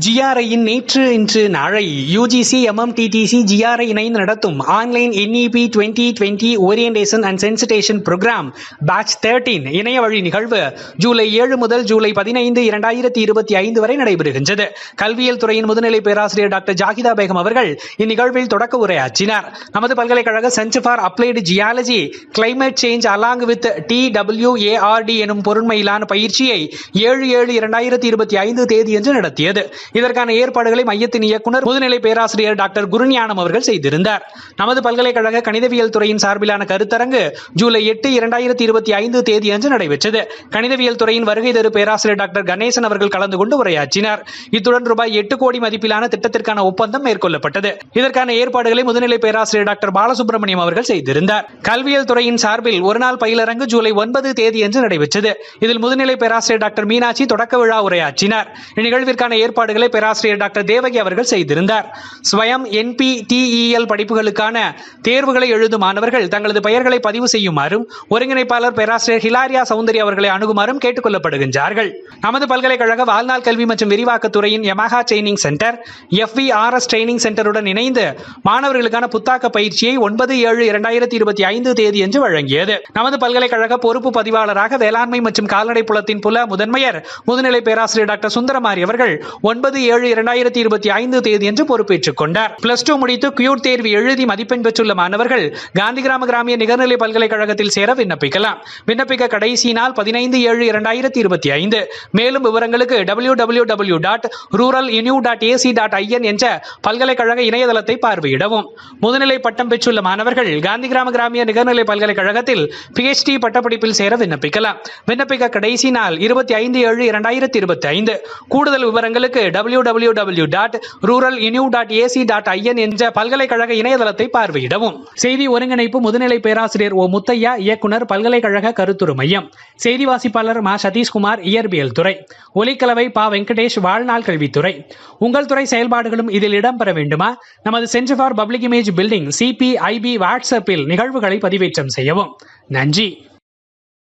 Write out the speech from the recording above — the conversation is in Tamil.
ஜிஆர்ஐயின் நேற்று இன்று நாளை யுஜிசி MMTTC ஜிஆர்ஐ இணைந்து நடத்தும் online NEP 2020 orientation and sensitisation programme batch 13 இணைய வழி நிகழ்வு ஜூலை 7 முதல் ஜூலை 15, 2025 வரை நடைபெறுகின்றது. கல்வியியல் துறையின் முதுநிலை பேராசிரியர் டாக்டர் ஜாகிதா பேகம் அவர்கள் இந்நிகழ்வில் தொடக்க உரையாற்றினார். நமது பல்கலைக்கழக centre for applied geology climate change along with TWARD எனும் பொருண்மையிலான பயிற்சியை 7/7/2025 தேதியன்று நடத்தியது. இதற்கான ஏற்பாடுகளை மையத்தின் இயக்குனர் முதுநிலை பேராசிரியர் டாக்டர் குருஞானம் அவர்கள் செய்திருந்தார். நமது பல்கலைக்கழக கணிதவியல் துறையின் சார்பிலான கருத்தரங்கு ஜூலை 8, 2025 தேதியன்று நடைபெற்றது. கணிதவியல் துறையின் வருகை தரு பேராசிரியர் டாக்டர் கணேசன் அவர்கள் கலந்து கொண்டு உரையாற்றினார். இத்துடன் ரூபாய் 8 கோடி மதிப்பிலான திட்டத்திற்கான ஒப்பந்தம் மேற்கொள்ளப்பட்டது. இதற்கான ஏற்பாடுகளை முதுநிலை பேராசிரியர் டாக்டர் பாலசுப்ரமணியம் அவர்கள் செய்திருந்தார். கல்வியியல் துறையின் சார்பில் ஒருநாள் பயிலரங்கு ஜூலை 9 தேதியன்று நடைபெற்றது. இதில் முதுநிலை பேராசிரியர் டாக்டர் மீனாட்சி தொடக்க விழா உரையாற்றினார். இந்நிகழ்விற்கான ஏற்பாடுகளை பேராசிரியர் டாக்டர் தேவகி அவர்கள் செய்திருந்தார். ஸ்வயம் NPTEL படிப்புகளுக்கான தேர்வுகளை எழுதும் மாணவர்கள் தங்களது பெயர்களை பதிவு செய்யுமாறும் ஒருங்கிணைப்பாளர் பேராசிரியர் ஹிலாரியா சௌந்தரி அவர்களை அணுகுமாறும் கேட்டுக் கொள்ளப்படுகின்றார்கள். நமது பல்கலைக்கழக வாழ்நாள் கல்வி மற்றும் விரிவாக்கத்துறையின் Yamaha training centre FVRS training சென்டருடன் இணைந்து மாணவர்களுக்கான புத்தாக்க பயிற்சியை 9/7/2025 தேதியன்று வழங்கியது. நமது பல்கலைக்கழக பொறுப்பு பதிவாளராக வேளாண்மை மற்றும் கால்நடை புலத்தின் புல முதன்மையர் முதுநிலை பேராசிரியர் டாக்டர் சுந்தரமாரி அவர்கள் 9/7/2025 தேதியன்று பொறுப்பேற்றுக் கொண்டார். +2 முடித்து கியூட் தேர்வு எழுதி மதிப்பெண் பெற்றுள்ள மாணவர்கள் காந்திகிராம கிராமிய நிகர்நிலை பல்கலைக்கழகத்தில் சேர விண்ணப்பிக்கலாம். விண்ணப்பிக்க கடைசி நாள் 15/7/2025. மேலும் விவரங்களுக்கு www.ruraluniv.ac.in என்ற பல்கலைக்கழக இணையதளத்தை பார்வையிடவும். முதுநிலை பட்டம் பெற்றுள்ள மாணவர்கள் காந்திகிராம கிராமிய நிகர்நிலை பல்கலைக்கழகத்தில் PhD பட்டப்படிப்பில் சேர விண்ணப்பிக்கலாம். விண்ணப்பிக்க கடைசி நாள் 25/7/2025. கூடுதல் விவரங்களுக்கு www.ruraluniv.ac.in என்ற பல்கலைக்கழக இணையதளத்தை பார்வையிடவும். செய்தி ஒருங்கிணைப்பு முதுநிலை பேராசிரியர் O முத்தையா, இயக்குனர் பல்கலைக்கழக கருத்துரு மையம். செய்தி வாசிப்பாளர் மா சதீஷ்குமார், இயற்பியல் துறை. ஒலிக்கலவை பா வெங்கடேஷ், வாழ்நாள் கல்வித்துறை. உங்கள் துறை செயல்பாடுகளும் இதில் இடம்பெற வேண்டுமா? நமது centre for public image building CPIB வாட்ஸ்அப்பில் நிகழ்வுகளை பதிவேற்றம் செய்யவும். நன்றி.